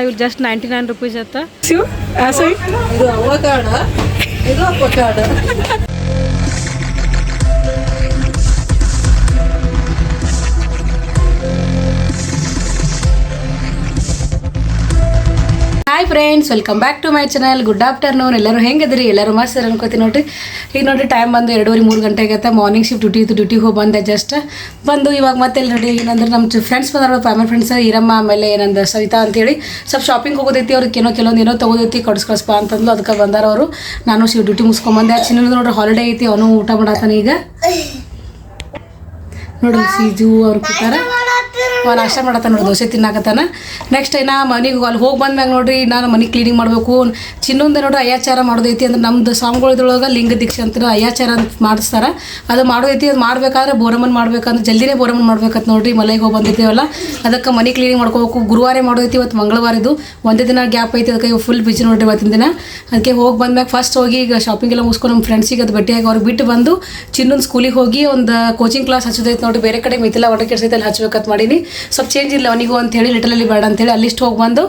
ಇವು just 99 rupees ಅತ್ತ. ಇದು ಅವಕಾಡ, ಇದು ಅಪಕಾಡ. Hi friends, welcome back to my channel. Good afternoon. ಎಲ್ಲರೂ ಹೆಂಗಿದ್ರಿ? ಎಲ್ಲರೂ ಮಸ್ತ್ ಅನ್ಕೋತೀನಿ ನೋಡ್ರಿ. ಈಗ ನೋಡ್ರಿ ಟೈಮ್ ಬಂದು 2:30-3 ಗಂಟೆ ಆಗತ್ತೆ. ಮಾರ್ನಿಂಗ್ ಶಿಫ್ಟ್ ಡ್ಯೂಟಿಗೆ ಹೋಗಿ ಬಂದೆ. ಜಸ್ಟ್ ಬಂದು ಇವಾಗ ಮತ್ತೆ ಇಲ್ಲಿ ನೋಡಿ ಏನಂದ್ರೆ ನಮ್ಮ ಫ್ರೆಂಡ್ಸ್ ಬಂದಾರ, ಫ್ಯಾಮಿಲಿ ಫ್ರೆಂಡ್ಸ್ ಈರಮ್ಮ, ಆಮೇಲೆ ಏನಂದ್ರೆ ಸವಿತಾ ಅಂತೇಳಿ ಸ್ವಲ್ಪ ಶಾಪಿಂಗ್ ಹೋಗೋದೈತಿ. ಅವ್ರಿಗೆ ಕೆಲವೊಂದು ಏನೋ ತೊಗೋದೈತಿ, ಕಳ್ಸ್ಕಳಿಸ್ಪ ಅಂತಂದ್ಲು. ಅದಕ್ಕೆ ಬಂದಾರ ಅವರು. ನಾನು ಶಿಫ್ಟ್ ಡ್ಯೂಟಿ ಮುಗಿಸ್ಕೊಂಬಂದೆ. ಚಿನ್ನದು ನೋಡ್ರಿ ಹಾಲಿಡೇ ಐತಿ, ಅವನು ಊಟ ಮಾಡತ್ತಾನ. ಈಗ ನೋಡ್ರಿ ಸೀಜು ಅವ್ರು ಕೂತಾರ, ನಾಷ್ಟ ಮಾಡತ್ತಾನ ನೋಡಿ, ದೋಸೆ ತಿನ್ನಾಕತ್ತಾನ. ನೆಕ್ಸ್ಟ್ ನಾ ಮನೆಗೆ ಅಲ್ಲಿ ಹೋಗಿ ಬಂದ್ಮ್ಯಾಗ ನೋಡ್ರಿ ನಾನು ಮನೆ ಕ್ಲೀನಿಂಗ್ ಮಾಡಬೇಕು. ಚಿನ್ನೊಂದು ನೋಡ್ರಿ ಅಯ್ಯಾಚಾರ ಮಾಡೋದೈತಿ. ಅಂದ್ರೆ ನಮ್ದು ಸ್ವಾಮಿಗಳಿದ್ರೊಳಗೆ ಲಿಂಗ ದೀಕ್ಷೆ ಅಂತ ಅಯ್ಯಾಚಾರ ಅಂತ ಮಾಡಿಸ್ತಾರೆ. ಅದು ಮಾಡೋದೈತಿ. ಅದು ಮಾಡಬೇಕಾದ್ರೆ ಬೋರಮ್ಮನ್ ಮಾಡ್ಬೇಕಂದ್ರೆ ಜಲ್ದಿನೇ ಬೋರಮ್ಮನ್ ಮಾಡ್ಬೇಕಂತ ನೋಡ್ರಿ. ಮಲೆಗೆ ಹೋಗಿ ಬಂದಿದ್ದೀವಲ್ಲ, ಅದಕ್ಕೆ ಮನೆ ಕ್ಲೀನಿಂಗ್ ಮಾಡ್ಕೋಬೇಕು. ಗುರುವಾರ ಮಾಡೋದೈತಿ, ಇವತ್ತು ಮಂಗಳವಾರದ್ದು ಒಂದೇ ದಿನ ಗ್ಯಾಪ್ ಐತಿ. ಅದಕ್ಕೆ ಇವು ಫುಲ್ ಬಿಜಿ ನೋಡ್ರಿ ಇವತ್ತಿನ ದಿನ. ಅದಕ್ಕೆ ಹೋಗಿ ಬಂದ್ಮ್ಯಾಗ ಫಸ್ಟ್ ಹೋಗಿ ಈಗ ಶಾಪಿಂಗ್ ಎಲ್ಲ ಮುಗಿಸ್ಕೊಂಡು ನಮ್ಮ ಫ್ರೆಂಡ್ಸಿಗೆ ಅದು ಭೇಟಿಯಾಗಿ ಅವ್ರಿಗೆ ಬಿಟ್ಟು ಬಂದು ಚಿನ್ನೊಂದು ಸ್ಕೂಲಿಗೆ ಹೋಗಿ ಒಂದು ಕೋಚಿಂಗ್ ಕ್ಲಾಸ್ ಹಚ್ಚೋದೈತಿ ನೋಡ್ರಿ. ಬೇರೆ ಕಡೆ ಮಿತಿಲ್ಲ ವಾಟರ್ ಕೆಡ್ಸೈತೆ ಅಲ್ಲಿ ಹಚ್ಬೇಕಂತ ಮಾಡೀನಿ. ಸ್ವಲ್ಪ ಚೇಂಜ್ ಇಲ್ಲ ಅವನಿಗೂ ಅಂತೇಳಿ ಲಿಟಲಲ್ಲಿ ಬೇಡ ಅಂತೇಳಿ ಅಲ್ಲಿಷ್ಟು ಹೋಗಿ ಬಂದು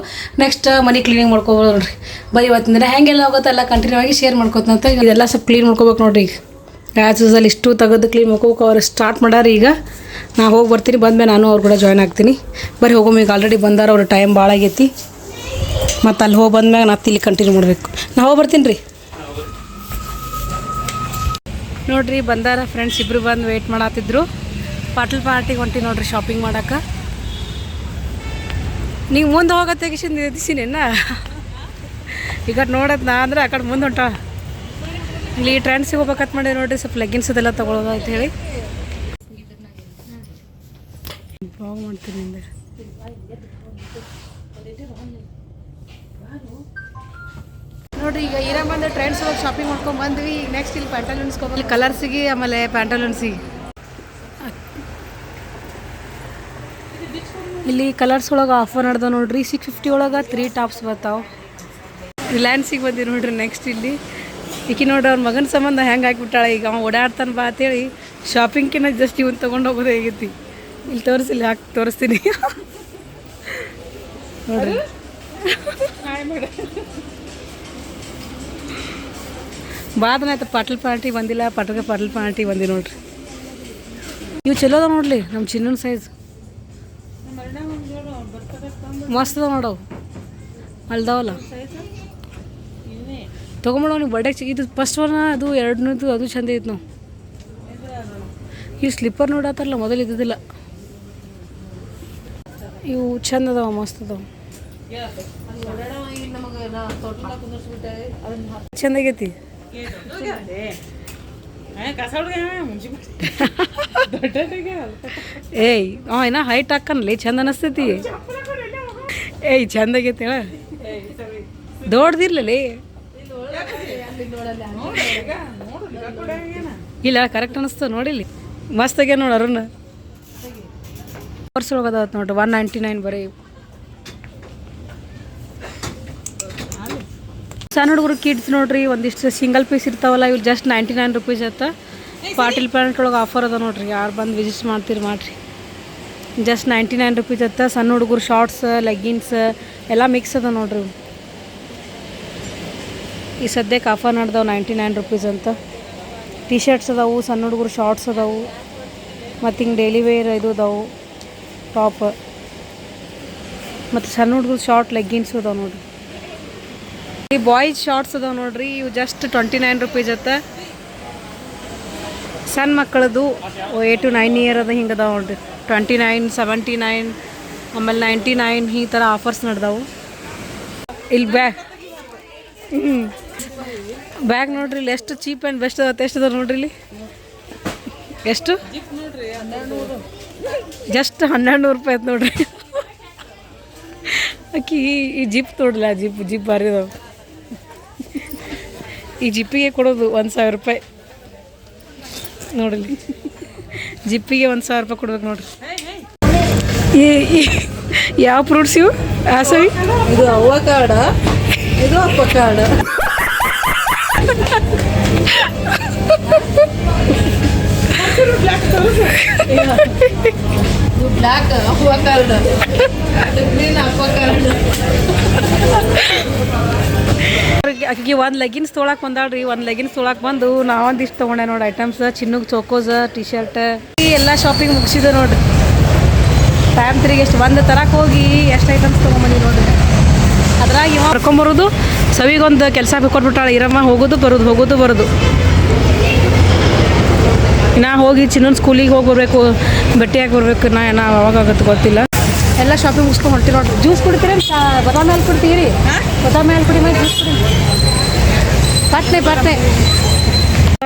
ನೆಕ್ಸ್ಟ್ ಮನೆ ಕ್ಲೀನಿಂಗ್ ಮಾಡ್ಕೋಬೋದು ನೋಡ್ರಿ. ಬರೀ ಇವತ್ತಿನ ದಿನ ಹೆಂಗೆಲ್ಲ ಹೋಗುತ್ತೆ ಎಲ್ಲ ಕಂಟಿನ್ಯೂ ಆಗಿ ಶೇರ್ ಮಾಡ್ಕೋತಂತ. ಇದೆಲ್ಲ ಸ್ವಲ್ಪ ಕ್ಲೀನ್ ಮಾಡ್ಕೋಬೇಕು ನೋಡ್ರಿ. ಈಗ ಆ್ಯಸ್ ಯೂಸಲ್ಲಿ ಇಷ್ಟು ತೆಗೆದು ಕ್ಲೀನ್ ಮಾಡ್ಕೋಬೇಕು. ಅವ್ರು ಸ್ಟಾರ್ಟ್ ಮಾಡಾರ. ಈಗ ನಾ ಹೋಗಿ ಬರ್ತೀನಿ. ಬಂದ್ಮೇಲೆ ನಾನು ಅವ್ರು ಕೂಡ ಜಾಯ್ನ್ ಆಗ್ತೀನಿ. ಬರೀ ಹೋಗೋಮ. ಈಗ ಆಲ್ರೆಡಿ ಬಂದಾರ. ಅವ್ರ ಟೈಮ್ ಭಾಳ ಆಗೈತಿ. ಮತ್ತು ಅಲ್ಲಿ ಹೋಗಿ ಬಂದ್ಮ್ಯಾಗ ನಾನು ಇಲ್ಲಿ ಕಂಟಿನ್ಯೂ ಮಾಡಬೇಕು. ನಾ ಹೋಗಿ ಬರ್ತೀನಿ ರೀ. ನೋಡ್ರಿ ಬಂದಾರ ಫ್ರೆಂಡ್ಸ್ ಇಬ್ಬರು ಬಂದು ವೆಯ್ಟ್ ಮಾಡತ್ತಿದ್ರು. ಪಾಟಲ್ ಪಾರ್ಟಿಗೆ ಹೊಂಟಿ ನೋಡ್ರಿ ಶಾಪಿಂಗ್ ಮಾಡಕ್ಕೆ. ನೀವು ಮುಂದೆ ಹೋಗತ್ತೆ ಎದಿಸಿನೇನ ಈಗ ನೋಡೋದು ನಾ ಅಂದ್ರೆ ಆ ಕಡೆ ಮುಂದೆ ಹೊಂಟ. ಇಲ್ಲಿ ಟ್ರೆಂಡ್ಸಿಗೆ ಹೋಗ್ಬೇಕಂತ ಮಾಡಿ ನೋಡ್ರಿ. ಸ್ವಲ್ಪ ಲೆಗ್ಗಿನ್ಸ್ ಅದೆಲ್ಲ ತೊಗೊಳೋದು ಅಂತ ಹೇಳಿ ಬ್ಲಾಗ್ ಮಾಡ್ತೀನಿ. ನೋಡ್ರಿ ಈಗ ಬಂದು ಟ್ರೆಂಡ್ಸ್ ಹೋಗಿ ಶಾಪಿಂಗ್ ಮಾಡ್ಕೊಂಡು ಬಂದ್ವಿ. ನೆಕ್ಸ್ಟ್ ಇಲ್ಲಿ ಪ್ಯಾಂಟಲೂನ್ಸ್ಗೆ ಕಲರ್ಸಿಗೆ, ಆಮೇಲೆ ಪ್ಯಾಂಟಲೂನ್ಸಿಗೆ ಇಲ್ಲಿ ಕಲರ್ಸ್ ಒಳಗೆ ಆಫರ್ ನಡೆದ ನೋಡ್ರಿ. 650 ಒಳಗೆ 3 ಟಾಪ್ಸ್ ಬರ್ತಾವೆ. ರಿಲಯನ್ಸಿಗೆ ಬಂದಿ ನೋಡ್ರಿ. ನೆಕ್ಸ್ಟ್ ಇಲ್ಲಿ ಈಕಿ ನೋಡ್ರಿ ಅವ್ರ ಮಗನ ಸಂಬಂಧ ಹೆಂಗೆ ಹಾಕಿಬಿಟ್ಟಾಳೆ. ಈಗ ಅವ ಓಡಾಡ್ತಾನೆ ಬಾ ಅಂತೇಳಿ ಶಾಪಿಂಗ್ಕಿನ್ನ ಜಸ್ಟ್ ಇವನು ತೊಗೊಂಡು ಹೋಗೋದೇ ಆಗೈತಿ. ಇಲ್ಲಿ ತೋರಿಸಿಲ್ಲ, ಹಾಕಿ ತೋರಿಸ್ತೀನಿ ನೋಡ್ರಿ. ಬಾದನ ಆಯ್ತು. ಪಾಟಲ್ ಪಾರ್ಟಿ ಬಂದಿಲ್ಲ. ಪಾಟಲ್ ಪಾರ್ಟಿ ಬಂದಿ ನೋಡ್ರಿ. ಇವು ಚಲೋ ಅದ ನೋಡ್ಲಿ. ನಮ್ಮ ಚಿನ್ನನ ಸೈಜ್ ಮಸ್ತ್ ಅದ ನೋಡವು. ಅಲ್ದಾವಲ್ಲ ತೊಗೊಂಬಿಡೋ ನೀವು ಬರ್ಡೇಗೆ. ಇದು ಫಸ್ಟ್ ಒನ್, ಅದು 2ನೇದು ಅದು ಚಂದ ಐತೆ. ನಾವು ಇವು ಸ್ಲಿಪ್ಪರ್ ನೋಡತ್ತಾರಲ್ಲ, ಮೊದಲು ಇದ್ದಿದ್ದಿಲ್ಲ. ಇವು ಚಂದ ಅದಾವ, ಮಸ್ತ್ ಅದಾವ, ಚಂದ ಆಗೈತಿ. ಏಯ್ ಇನ್ನ ಹೈಟ್ ಹಾಕನ್ಲಿ ಚಂದ ಅನಿಸ್ತೈತಿ. ಏಯ್ ಚಂದ ಆಗೈತಿ ಹೇಳ. ದೊಡ್ಡದಿರ್ಲಿ ಇಲ್ಲ, ಕರೆಕ್ಟ್ ಅನಿಸ್ತದೆ ನೋಡಿಲ್ಲಿ. ಮಸ್ತ್ ಆಗ್ಯ ನೋಡಿ. ಅರುಣ್ ವರ್ಷ ಹೋಗೋದಾವತ್ತು ನೋಡ್ರಿ. 199 ಬರೀ. ಸಣ್ಣ ಹುಡುಗರು ಕಿಡ್ಸ್ ನೋಡ್ರಿ. ಒಂದಿಷ್ಟು ಸಿಂಗಲ್ ಪೀಸ್ ಇರ್ತಾವಲ್ಲ, ಇವು ಜಸ್ಟ್ 99 ರೂಪೀಸ್ ಅತ್ತ. ಪಾಟಲ್ ಪ್ಯಾಂಟ್ ಒಳಗೆ ಆಫರ್ ಅದ ನೋಡ್ರಿ. ಯಾರು ಬಂದು ವಿಸಿಟ್ ಮಾಡ್ತೀರಿ ಮಾಡಿರಿ. ಜಸ್ಟ್ 99 ರೂಪೀಸ್ ಅತ್ತ. ಸಣ್ಣ ಹುಡುಗರು ಶಾರ್ಟ್ಸ್, ಲೆಗ್ಗಿನ್ಸ್ ಎಲ್ಲ ಮಿಕ್ಸ್ ಅದ ನೋಡ್ರಿ. ಈ ಸದ್ಯಕ್ಕೆ ಆಫರ್ ನಡೆದವು 99 ರೂಪೀಸ್ ಅಂತ. ಟಿ ಶರ್ಟ್ಸ್ ಅದಾವು, ಸಣ್ಣ ಹುಡುಗರು ಶಾರ್ಟ್ಸ್ ಅದಾವು, ಮತ್ತು ಹಿಂಗೆ ಡೈಲಿ ವೇರ್ ಇದು ಅದಾವು ಟಾಪ್, ಮತ್ತು ಸಣ್ಣ ಹುಡುಗರು ಶಾರ್ಟ್ ಲೆಗ್ಗಿನ್ಸ್ ಅದಾವೆ ನೋಡ್ರಿ. ಈ ಬಾಯ್ಸ್ ಶಾರ್ಟ್ಸ್ ಅದಾವೆ ನೋಡ್ರಿ. ಇವು ಜಸ್ಟ್ 29 ರೂಪೀಸ್ ಅತ್ತ. ಸಣ್ಣ ಮಕ್ಕಳದು 8 to 9 ಇಯರ್ ಅದ. ಹಿಂಗೆ ಅದಾವೆ ನೋಡ್ರಿ. 29, 79, ಆಮೇಲೆ 99 ಈ ಥರ ಆಫರ್ಸ್ ನಡೆದವು. ಇಲ್ಲಿ ಬ್ಯಾಗ್ ನೋಡ್ರಿ. ಇಲ್ಲಿ ಎಷ್ಟು ಚೀಪ್ ಆ್ಯಂಡ್ ಬೆಸ್ಟ್ ಅದ. ಎಷ್ಟು ಅದ ನೋಡ್ರಿ ಇಲ್ಲಿ. ಎಷ್ಟು ಜಸ್ಟ್ 1200 ರೂಪಾಯಿ ಆಯ್ತು ನೋಡ್ರಿ. ಅಕ್ಕಿ ಈ ಜಿಪ್ ನೋಡ್ರಲ್ಲ, ಜಿಪ್ ಭಾರಿ ಅದಾವೆ. ಈ ಜಿಪ್ಪಿಗೆ ಕೊಡೋದು 1000 ರೂಪಾಯಿ ನೋಡಿಲಿ. ಜಿಪ್ಪಿಗೆ 1000 ರೂಪಾಯಿ ಕೊಡ್ಬೇಕು ನೋಡ್ರಿ. ಯಾವ ಫ್ರೂಟ್ಸ್ ಇವು? ಸರಿ, ಇದು ಅವಕಾಡ, ಇದು ಅಪಕಾಡ. ಇದು ಬ್ಲ್ಯಾಕ್ ಅಕ್ವಾಗಾರ್ಡ್, ಇದು ಗ್ರೀನ್ ಅಕ್ವಾಗಾರ್ಡ್. ಆಕೆಗೆ ಒಂದು ಲೆಗಿನ್ಸ್ ತೊಗೊಳಕ್ಕೆ ಬಂದಾಳ್ರಿ. ಒಂದು ಲೆಗಿನ್ಸ್ ತೊಗೊಳಕ್ಕೆ ಬಂದು ನಾವೊಂದಿಷ್ಟು ತೊಗೊಂಡೆ ನೋಡಿ ಐಟಮ್ಸ್. ಚಿನ್ನಗೆ ಚೋಕೋಸ್, ಟಿ ಶರ್ಟ್ ಎಲ್ಲ ಶಾಪಿಂಗ್ ಮುಗಿಸಿದೆ ನೋಡ್ರಿ. ಟೈಮ್ ತಿರುಗಿ ಎಷ್ಟು ಒಂದು ತರಕ್ಕೆ ಹೋಗಿ ಎಷ್ಟು ಐಟಮ್ಸ್ ತೊಗೊಂಬಂದಿವಿ ನೋಡ್ರಿ. ಅದ್ರಾಗ ಇವ ಕರ್ಕೊಂಬರೋದು ಸವಿಗೊಂದು ಕೆಲಸ ಕೊಟ್ಬಿಟ್ಟಾಳೆ. ಇರಮ್ಮ ಹೋಗೋದು ಬರೋದು. ನಾ ಹೋಗಿ ಚಿನ್ನೊಂದು ಸ್ಕೂಲಿಗೆ ಹೋಗಿ ಬರಬೇಕು, ಬಟ್ಟೆಯಾಗಿ ಬರ್ಬೇಕು. ನಾ ಅವಾಗ ಆಗುತ್ತೆ ಗೊತ್ತಿಲ್ಲ. ಎಲ್ಲ ಶಾಪಿಂಗ್ ಮುಗಿಸ್ಕೊಂಡು ಹೊಂಟಿ ನೋಡ್ರಿ. ಜ್ಯೂಸ್ ಕುಡಿತೀರಿ? ಬದಾಮಿ ಹಾಲು ಕುಡ್ತೀರಿ? ಬದಾಮಿ ಹಾಲು ಕುಡಿ, ಜ್ಯೂಸ್ ಕುಡಿ. ಬರ್ತನೆ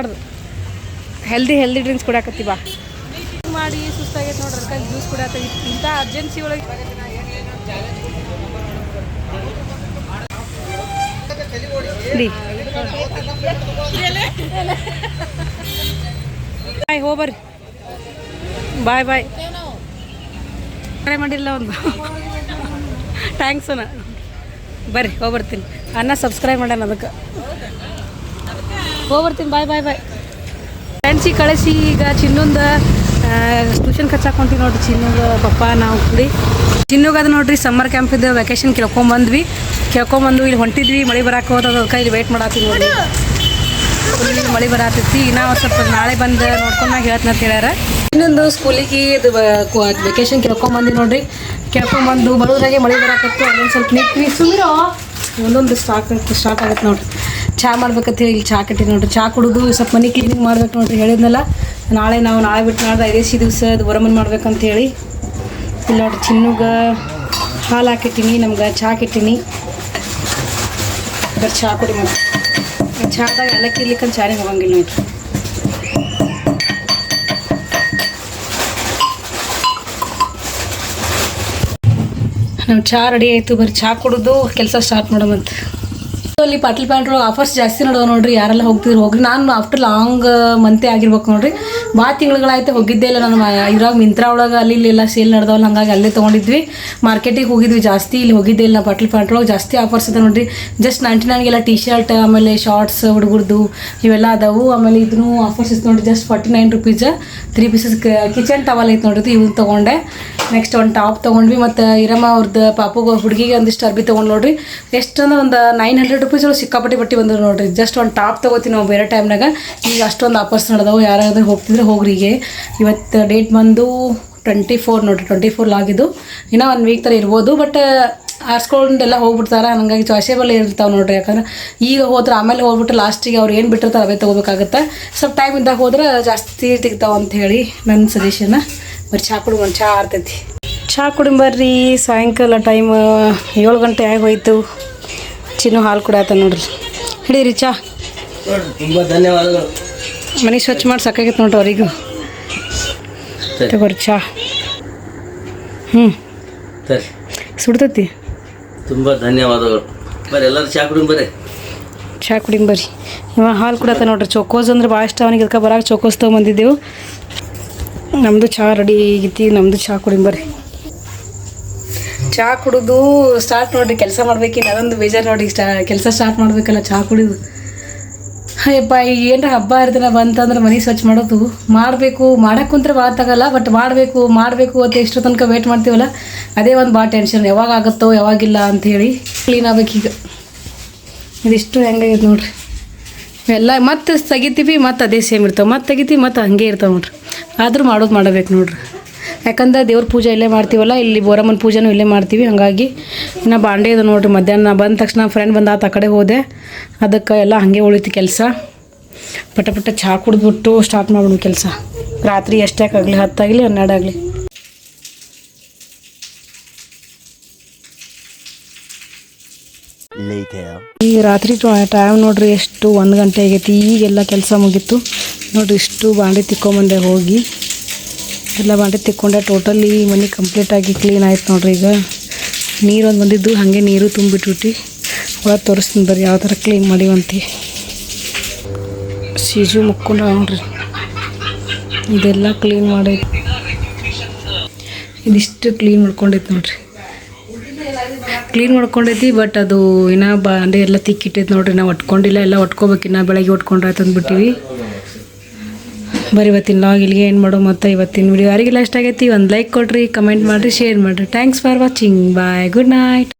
ಹೆಲ್ದಿ ಡ್ರಿಂಕ್ಸ್ ಕುಡಿಯಾಕತ್ತಿ ಬಾ ಮಾಡಿ. ಸುಸ್ತಾಗೈತೆ ನೋಡ್ರಿ, ಅದಕ್ಕೆ ಜ್ಯೂಸ್ ಕುಡಿಯತ್ತ. ಇಂಥ ಅರ್ಜೆನ್ಸಿ ಒಳಗೆ ಬಾಯ್, ಹೋಗ್ಬರ್ರಿ. ಬಾಯ್ ಕರೆ ಮಾಡಿಲ್ಲ ಒಂದು ಥ್ಯಾಂಕ್ಸ್ ಅಣ್ಣ. ಬರ್ರಿ ಹೋಗ್ಬರ್ತೀನಿ. ಅನ್ನ ಸಬ್ಸ್ಕ್ರೈಬ್ ಮಾಡ್ಯಾನ, ಅದಕ್ಕೆ ಹೋಗ್ಬರ್ತೀನಿ. ಬಾಯ್ ಫ್ರೆಂಡ್ಸಿಗೆ ಕಳಿಸಿ ಈಗ ಚಿನ್ನೊಂದು ಟ್ಯೂಷನ್ ಖರ್ಚಾಕೊಂತೀವಿ ನೋಡ್ರಿ. ಚಿನ್ನದ ಪಪ್ಪ ನಾವು ಕೂಡಿ ಚಿನ್ನಗೆ ಅದು ನೋಡ್ರಿ ಸಮ್ಮರ್ ಕ್ಯಾಂಪ್ ಇದ್ದು ವೆಕೇಶನ್ ಕೇಳ್ಕೊಂಬಂದು ಇಲ್ಲಿ ಹೊಂಟಿದ್ವಿ. ಮಳೆ ಬರಾಕ ಹೋದ ಅದಕ್ಕೆ ಇಲ್ಲಿ ವೆಯ್ಟ್ ಮಾಡತ್ತೀವಿ ನೋಡ್ರಿ. ಮಳೆ ಬರತೈತಿ. ನಾವು ಸ್ವಲ್ಪ ನಾಳೆ ಬಂದು ನೋಡ್ಕೊಂಡು ನಾ ಹೇಳ್ತೀನಿ ಅಂತ ಹೇಳ್ಯಾರ. ಇನ್ನೊಂದು ಸ್ಕೂಲಿಗೆ ಇದು ವೆಕೇಶನ್ ಕೇಳ್ಕೊಂಬಂದು ನೋಡ್ರಿ. ಕೇಳ್ಕೊಂಬಂದು ಬರೋದ್ರಾಗೆ ಮಳೆ ಬರಾಕತ್ತು. ಅಲ್ಲೊಂದು ಸ್ವಲ್ಪ ನಿಂತ್ವಿ. ಸುಮ್ಮನೆ ಒಂದೊಂದು ಸ್ಟಾರ್ಟ್ ಆಗುತ್ತೆ ನೋಡ್ರಿ. ಚಹಾ ಮಾಡ್ಬೇಕಂತ ಹೇಳಿ ಇಲ್ಲಿ ಚಹಾ ಕಟ್ಟಿ ನೋಡ್ರಿ. ಚಹಾ ಕುಡಿದು ಸ್ವಲ್ಪ ಮನೆ ಕ್ಲೀನಿಂಗ್ ಮಾಡ್ಬೇಕು ನೋಡ್ರಿ. ಹೇಳಿದ್ನಲ್ಲ ನಾಳೆ ಬಿಟ್ಟು ನಾಳೆ 5 ದಿವಸ ಅದು ಬರಮನ್ ಮಾಡ್ಬೇಕಂತ ಹೇಳಿ ಇಲ್ಲಿ ನೋಡ್ರಿ. ಚಿನ್ನಗೆ ಹಾಲು ಹಾಕಿಟ್ಟಿನಿ, ನಮ್ಗೆ ಚಹಾ ಕೆಟ್ಟಿನಿ. ಬರೀ ಚಹಾ ಕುಡಿ ಮಾಡಿ. ಚಾದಾಗ ಎಲ್ಲಕ್ಕಿ ಇರ್ಲಿಕ್ಕಂತ ಚಾರಿಗೆ ಹೋಗಂಗಿಲ್ಲ ನೋಡ್ರಿ. ನಮ್ಮ ಚಹಾ ರೆಡಿ ಆಯಿತು. ಬರೀ ಚಹಾ ಕುಡಿದು ಕೆಲಸ ಸ್ಟಾರ್ಟ್ ಮಾಡೋಮಂತ. ಅಲ್ಲಿ ಪಾಟೀಲ್ ಪ್ಯಾಂಟ್ರು ಆಫರ್ಸ್ ಜಾಸ್ತಿ ನೋಡೋ ನೋಡ್ರಿ. ಯಾರೆಲ್ಲ ಹೋಗ್ರಿ. ನಾನು ಆಫ್ಟರ್ ಲಾಂಗ್ ಮಂತೆ ಆಗಿರ್ಬೇಕು ನೋಡ್ರಿ. ಭಾಳ ತಿಂಗಳುಗಳಾಯ್ತು ಹೋಗಿದ್ದೇ ಇಲ್ಲ. ನಾನು ಇದ್ರಾಗ ಮಿಂತ್ರಾ ಒಳಗೆ ಅಲ್ಲಿ ಎಲ್ಲ ಸೇಲ್ ನಡೆದವಲ್ಲ, ಹಾಗಾಗಿ ಅಲ್ಲೇ ತೊಗೊಂಡಿದ್ವಿ. ಮಾರ್ಕೆಟಿಗೆ ಹೋಗಿದ್ವಿ ಜಾಸ್ತಿ. ಇಲ್ಲಿ ಹೋಗಿದ್ದೇ ಇಲ್ಲ. ಪಾಟೀಲ್ ಪ್ಯಾಂಟ್ರೊಳಗೆ ಜಾಸ್ತಿ ಆಫರ್ಸ್ ಇದೆ ನೋಡ್ರಿ. ಜಸ್ಟ್ 99ಗೆಲ್ಲ ಟಿ ಶರ್ಟ್, ಆಮೇಲೆ ಶಾರ್ಟ್ಸ್ ಹುಡುಗರ್ದು ಇವೆಲ್ಲ ಅದಾವು. ಆಮೇಲೆ ಇದನ್ನು ಆಫರ್ಸ್ ಇತ್ತು ನೋಡ್ರಿ. Just 49 rupees 3 pieces kitchen towel ಐತೆ ನೋಡ್ರಿ. ಇವ್ನು ತೊಗೊಂಡೆ. ನೆಕ್ಸ್ಟ್ ಒಂದು ಟಾಪ್ ತೊಗೊಂಡ್ವಿ. ಮತ್ತು ಇರಮ್ಮ ಅವ್ರದ್ದು ಪಾಪುಗೆ ಹುಡುಗಿಗೆ ಒಂದಿಷ್ಟು ಅರ್ಬಿ ತೊಗೊಂಡು ನೋಡ್ರಿ. ಎಷ್ಟು ಅಂದ್ರೆ ಒಂದು 900 ರೂಪೀಸ್ ಒಳಗೆ ಸಿಕ್ಕಾಪಟ್ಟಿ ಬಟ್ಟೆ ಬಂದ್ರು ನೋಡ್ರಿ. ಜಸ್ಟ್ ಒಂದು ಟಾಪ್ ತೊಗೋತೀವಿ ನಾವು ಬೇರೆ ಟೈಮ್ನಾಗ. ಈಗ ಅಷ್ಟೊಂದು ಆಫರ್ಸ್ ನಡೆದವು. ಯಾರಾದ್ರೂ ಹೋಗ್ತಿದ್ರೆ ಹೋಗ್ರಿ. ಈಗ ಇವತ್ತು ಡೇಟ್ ಬಂದು 24 ನೋಡ್ರಿ. 24 ಆಗಿದ್ದು. ಇನ್ನೂ 1 ವೀಕ್ ಥರ ಇರ್ಬೋದು. ಬಟ್ ಆರಿಸ್ಕೊಂಡೆಲ್ಲ ಹೋಗ್ಬಿಡ್ತಾರೆ. ಹಂಗಾಗಿ ಚಾಯ್ಸೇಬಲ್ ಇರ್ತಾವೆ ನೋಡ್ರಿ. ಯಾಕಂದ್ರೆ ಈಗ ಹೋದ್ರೆ ಆಮೇಲೆ ಹೋಗ್ಬಿಟ್ಟು ಲಾಸ್ಟಿಗೆ ಅವ್ರು ಏನು ಬಿಟ್ಟಿರ್ತಾರೆ ಅವೇ ತೊಗೋಬೇಕಾಗತ್ತೆ. ಸ್ವಲ್ಪ ಟೈಮ್ ಇದ್ದಾಗ ಹೋದ್ರೆ ಜಾಸ್ತಿ ತೆಗಿತಾವೆ ಅಂತ ಹೇಳಿ ನನ್ನ ಸಜೆಷನ್. ಬರೀ ಚಹಾ ಕುಡಿ, ಒಂದು ಚಹಾ ಆರ್ತೈತಿ. ಚಹಾ ಕುಡಿ ಬರ್ರಿ. ಸಾಯಂಕಾಲ ಟೈಮ್ 7 ಗಂಟೆ ಆಗಿ ಹೋಯ್ತು. ಚಿನ್ನು ಹಾಲು ಕುಡಿಯತ್ತ ನೋಡ್ರಿ. ಹಿಡೀರಿ ಚಹಾ. ತುಂಬ ಧನ್ಯವಾದಗಳು. ಮನೆ ಸ್ವಚ್ಛ ಮಾಡಿ ಸಾಕಾಗೈತೆ ನೋಡ್ರಿ ಅವರಿಗೂ. ತಗೋರಿ ಚಹಾ. ಸರಿ, ಸುಡ್ತೈತಿ. ತುಂಬ ಧನ್ಯವಾದಗಳು. ಬರ್ರಿ ಎಲ್ಲರೂ ಚಹಾ ಕುಡಿ ಬರ್ರಿ. ಚಹಾ ಕುಡಿಂಗ್ ಬರ್ರಿ. ಇವ ಹಾಲು ಕುಡತ್ತ ನೋಡ್ರಿ. ಚೋಕೋಸ್ ಅಂದ್ರೆ ಭಾಳ ಇಷ್ಟ ಅವನಿಗೆ. ಅದಕ್ಕೆ ಬರಾಕ ಚೋಕೋಸ್ ತೊಗೊಂಬಂದಿದ್ದೆವು. ನಮ್ಮದು ಚಹಾ ರೆಡಿ ಆಗೈತಿ. ನಮ್ಮದು ಚಹಾ ಕುಡಿಂಗ್ ಬರ್ರಿ. ಚಹಾ ಕುಡಿದು ಸ್ಟಾರ್ಟ್ ನೋಡ್ರಿ. ಕೆಲಸ ಮಾಡ್ಬೇಕಿಲ್ಲ ಅದೊಂದು ಬೇಜಾರು ನೋಡ್ರಿ. ಕೆಲಸ ಸ್ಟಾರ್ಟ್ ಮಾಡಬೇಕಲ್ಲ ಚಹಾ ಕುಡಿದು. ಅಯ್ಯಪ್ಪ, ಈಗ ಏನರ ಹಬ್ಬ ಇರ್ತಾನೆ ಬಂತಂದ್ರೆ ಮನೆ ಸ್ವಚ್ಛ ಮಾಡೋದು ಮಾಡಬೇಕು. ಮಾಡಕ್ಕೆ ಕುಂತ್ರೆ ಭಾಳ ತಗೋಲ್ಲ. ಬಟ್ ಮಾಡಬೇಕು ಅಂತ ಎಷ್ಟು ತನಕ ವೇಟ್ ಮಾಡ್ತೀವಲ್ಲ, ಅದೇ ಒಂದು ಭಾಳ ಟೆನ್ಷನ್. ಯಾವಾಗ ಆಗುತ್ತೋ ಯಾವಾಗಿಲ್ಲ ಅಂಥೇಳಿ ಕ್ಲೀನ್ ಆಗ್ಬೇಕೀಗ. ಇದಿಷ್ಟು ಹೆಂಗಾಗೈತೆ ನೋಡ್ರಿ. ಎಲ್ಲ ಮತ್ತೆ ತೆಗಿತೀವಿ, ಮತ್ತು ಅದೇ ಸೇಮ್ ಇರ್ತಾವೆ. ಮತ್ತೆ ತೆಗಿತೀವಿ, ಮತ್ತು ಹಂಗೆ ಇರ್ತಾವೆ ನೋಡ್ರಿ. ಆದರೂ ಮಾಡಬೇಕು ನೋಡ್ರಿ. ಯಾಕಂದ್ರೆ ದೇವ್ರ ಪೂಜೆ ಇಲ್ಲೇ ಮಾಡ್ತೀವಲ್ಲ, ಇಲ್ಲಿ ಬೋರಮ್ಮನ ಪೂಜೆನೂ ಇಲ್ಲೇ ಮಾಡ್ತೀವಿ. ಹಾಗಾಗಿ ಇನ್ನು ಬಾಂಡೆ ಅದು ನೋಡ್ರಿ. ಮಧ್ಯಾಹ್ನ ಬಂದ ತಕ್ಷಣ ಫ್ರೆಂಡ್ ಬಂದ ಆ ಕಡೆ ಹೋದೆ. ಅದಕ್ಕೆ ಎಲ್ಲ ಹಾಗೆ ಉಳಿತು ಕೆಲಸ. ಪಟ ಚಹಾ ಕುಡಿದ್ಬಿಟ್ಟು ಸ್ಟಾರ್ಟ್ ಮಾಡೋಣ ಕೆಲಸ. ರಾತ್ರಿ ಎಷ್ಟಾಗಲಿ 10 ಆಗಲಿ 12 ಆಗಲಿ. ಈಗ ರಾತ್ರಿ ಟೈಮ್ ನೋಡ್ರಿ ಎಷ್ಟು 1 ಗಂಟೆ ಆಗೈತಿ. ಈಗೆಲ್ಲ ಕೆಲಸ ಮುಗೀತು ನೋಡ್ರಿ. ಇಷ್ಟು ಬಾಂಡೆ ತಿಕ್ಕೊಂಬಂದೆ ಹೋಗಿ. ಎಲ್ಲ ಬಾಂಡೆ ತಿಕ್ಕೊಂಡೆ. ಟೋಟಲಿ ಮನೆ ಕಂಪ್ಲೀಟಾಗಿ ಕ್ಲೀನ್ ಆಯ್ತು ನೋಡ್ರಿ. ಈಗ ನೀರೊಂದು ಬಂದಿದ್ದು ಹಾಗೆ ನೀರು ತುಂಬಿಟ್ಬಿಟ್ಟು ಒಳಗೆ ತೋರಿಸ್ತೀನಿ ಬರ್ರಿ ಯಾವ ಥರ ಕ್ಲೀನ್ ಮಾಡಿವಂತಿ. ಸೀಜು ಮುಕ್ಕೊಂಡ ನೋಡ್ರಿ. ಇದೆಲ್ಲ ಕ್ಲೀನ್ ಮಾಡೈತಿ. ಇದಿಷ್ಟು ಕ್ಲೀನ್ ಮಾಡ್ಕೊಂಡೈತಿ ನೋಡ್ರಿ. ಕ್ಲೀನ್ ಮಾಡ್ಕೊಂಡೈತಿ. ಬಟ್ ಅದು ಇನ್ನೂ ಬಾಂಡೆ ಎಲ್ಲ ತಿಕ್ಕಿಟ್ಟೈತಿ ನೋಡ್ರಿ. ನಾವು ಒಟ್ಕೊಂಡಿಲ್ಲ. ಎಲ್ಲ ಒಟ್ಕೋಬೇಕು. ಇನ್ನೂ ಬೆಳಗ್ಗೆ ಒಟ್ಕೊಂಡ್ರೆ ಆಯ್ತು ಅಂದ್ಬಿಟ್ಟಿವಿ. ಬರೀ ಇವತ್ತಿನ ಲಾಗ್ ಇಲ್ಲಿಗೆ ಏನು ಮಾಡೋ ಮತ್ತು ಇವತ್ತಿನ ವಿಡಿಯೋ ಯಾರಿಗೆಲ್ಲ ಇಷ್ಟ ಆಗೈತಿ ಒಂದು ಲೈಕ್ ಕೊಡ್ರಿ, ಕಮೆಂಟ್ ಮಾಡಿರಿ, ಶೇರ್ ಮಾಡಿರಿ. Thanks for watching. Bye, good night.